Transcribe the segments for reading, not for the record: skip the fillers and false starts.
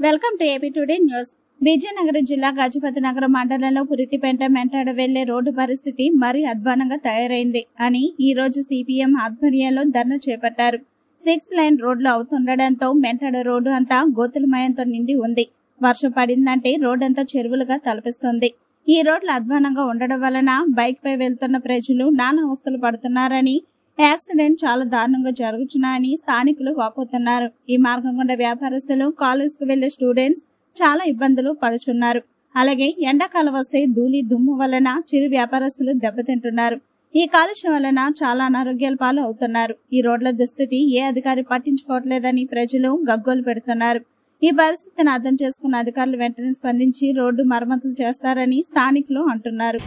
Welcome to AP today news. Vizianagaram జిల్లా గజపతి నగరం మండలంలో పురిటిపేట మెంటాడ వెళ్లే రోడ్డు పరిస్థితి మరీ అధ్వానంగా తయారైంది అని ఈ రోజు సిపిఎం ఆధ్వర్యంలో ధర్నా చేపట్టారు. 6 లైన్ రోడ్లు అవుతుండటంతో మెంటాడ రోడ్డు అంతా గోతులమయంతో నిండి ఉంది. వర్షం పడిందంటే రోడ్డంతా చెరువులుగా తలపిస్తుంది. ఈ రోడ్లు అధ్వానంగా ఉండడం వలన బైక్ పై వెళ్తున్న ప్రజలు నానా అవస్థలు పడుతున్నారని, యాక్సిడెంట్ చాలా దారుణంగా జరుగుతున్నాయని స్థానికులు వాపోతున్నారు. ఈ మార్గం గుండా వ్యాపారస్తులు, కాలేజ్ కు వెళ్లే స్టూడెంట్స్ చాలా ఇబ్బందులు పడుచున్నారు. అలాగే ఎండాకాలం వస్తే ధూళి దుమ్ము వలన చిరు వ్యాపారస్తులు దెబ్బతింటున్నారు. ఈ కాలుష్యం వలన చాలా అనారోగ్యాల పాలు అవుతున్నారు. ఈ రోడ్ల దుస్థితి ఏ అధికారి పట్టించుకోవట్లేదని ప్రజలు గగ్గోలు పెడుతున్నారు. ఈ పరిస్థితిని అర్థం చేసుకున్న అధికారులు వెంటనే స్పందించి రోడ్డు మరమ్మతులు చేస్తారని స్థానికులు అంటున్నారు.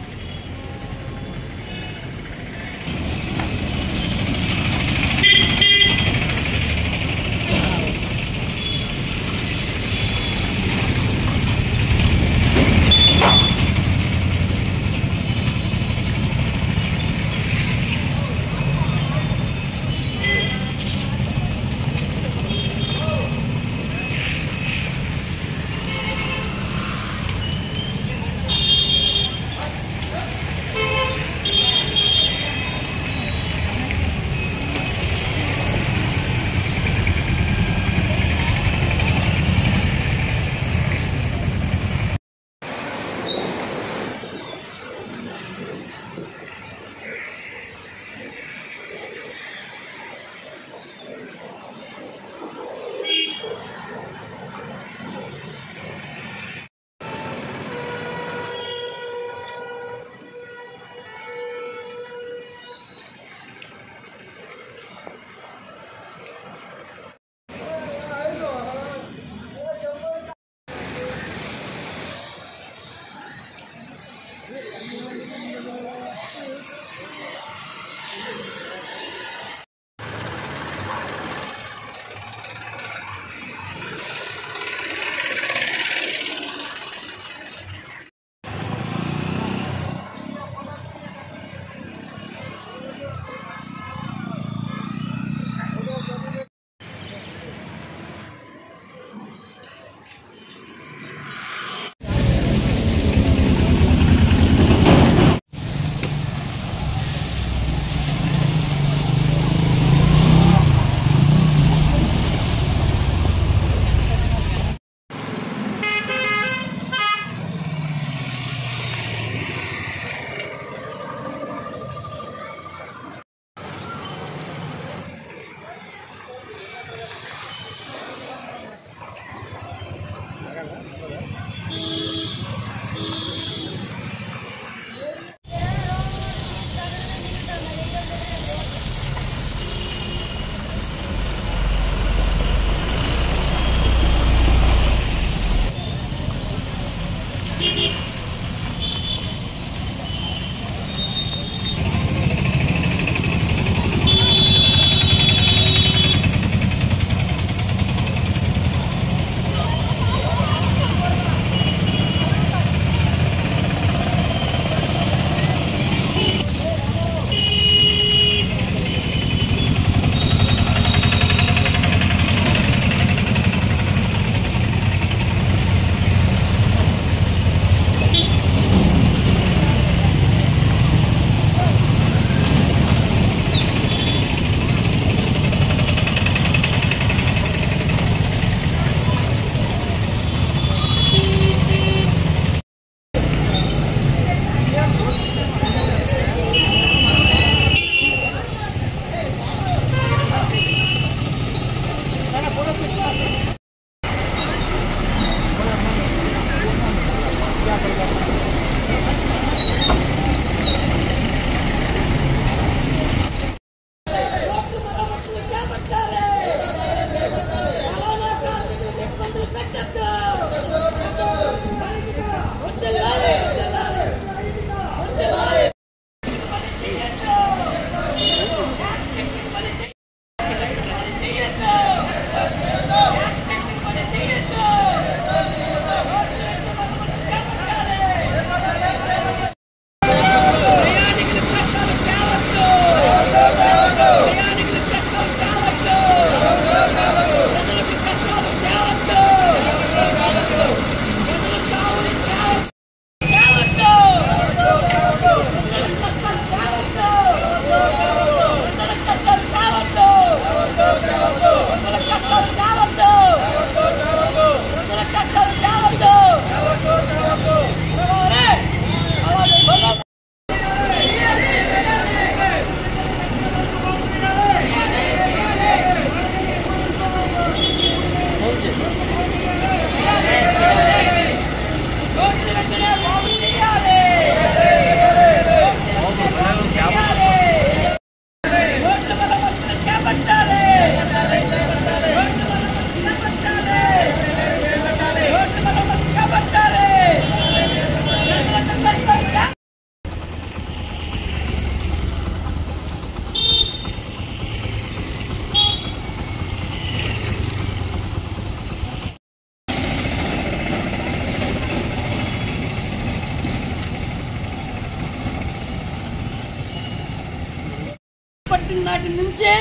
చేపట్టిన నాటి నుంచి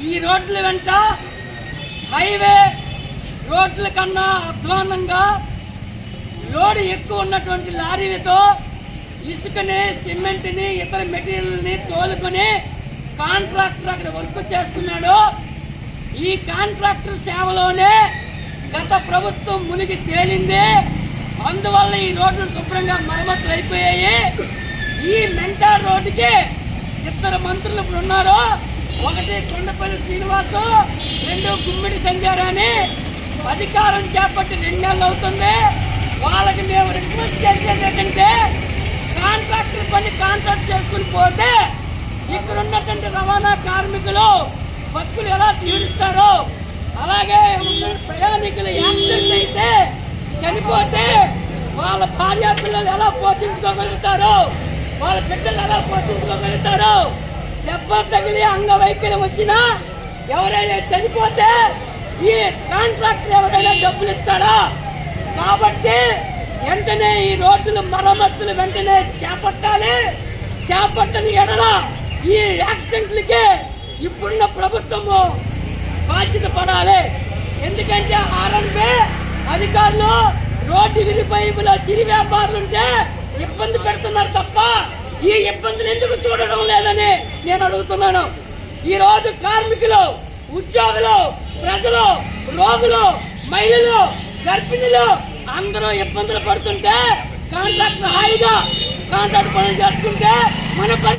ఈ రోడ్ల వెంట హైవే రోడ్ల కన్నా అధ్వానంగా లోడ్ ఎక్కువ ఉన్నటువంటి లారీలతో ఇసుకని, సిమెంట్ని, ఇతర మెటీరియల్ని తోలుకొని కాంట్రాక్టర్ అక్కడ వర్క్ చేస్తున్నాడు. ఈ కాంట్రాక్టర్ సేవలోనే గత ప్రభుత్వం మునిగి తేలింది. అందువల్ల ఈ రోడ్లు శుభ్రంగా మరమ్మతులు అయిపోయాయి. ఈ మెంటార్ రోడ్డుకి ఇద్దరు మంత్రులు ఇప్పుడు ఉన్నారు. ఒకటి కొండపల్లి శ్రీనివాసు, రెండు గుమ్మిడి సంజారాని. అధికారం చేపట్టి 2 నెలలు అవుతుంది. వాళ్ళకి మేము రిక్వెస్ట్ చేసేది ఏంటంటే కాంట్రాక్టర్ పని కాంట్రాక్ట్ చేసుకుని పోతే ఇక్కడ ఉన్నటువంటి రవాణా కార్మికులు బతుకులు ఎలా తీరుస్తారో, అలాగే ప్రయాణికులు యాక్సిడెంట్ అయితే చనిపోతే వాళ్ళ భార్య పిల్లలు ఎలా పోషించుకోగలుగుతారు, వాళ్ళ బిడ్డలు ఎలా పోషించుకోగలుగుతారు, దెబ్బలు తగిలి అంగవైకల్యం వచ్చినా ఎవరైనా చనిపోతే ఈ కాంట్రాక్టర్ ఎవరైనా డబ్బులు ఇస్తారా? కాబట్టి వెంటనే ఈ రోడ్లు మరమ్మతులు వెంటనే చేపట్టాలి. చేపట్టని ఎడల ఈ యాక్సిడెంట్లకి ఇప్పుడున్న ప్రభుత్వము బాధ్యత పడాలి. ఎందుకంటే ఆర్ఎన్బి అధికారులు రోడ్డు విరిపైపులో చిరు వ్యాపారులుంటే ఇబ్బంది పెడుతున్నారు తప్ప ఈ ఇబ్బందులు ఎందుకు చూడడం లేదని నేను అడుగుతున్నాను. ఈ రోజు కార్మికులు, ఉద్యోగులు, ప్రజలు, రోగులు, మహిళలు, గర్భిణులు అందరూ ఇబ్బందులు పడుతుంటే కాంట్రాక్టర్ హాయిగా కాంట్రాక్ట్ పనులు చేసుకుంటే మన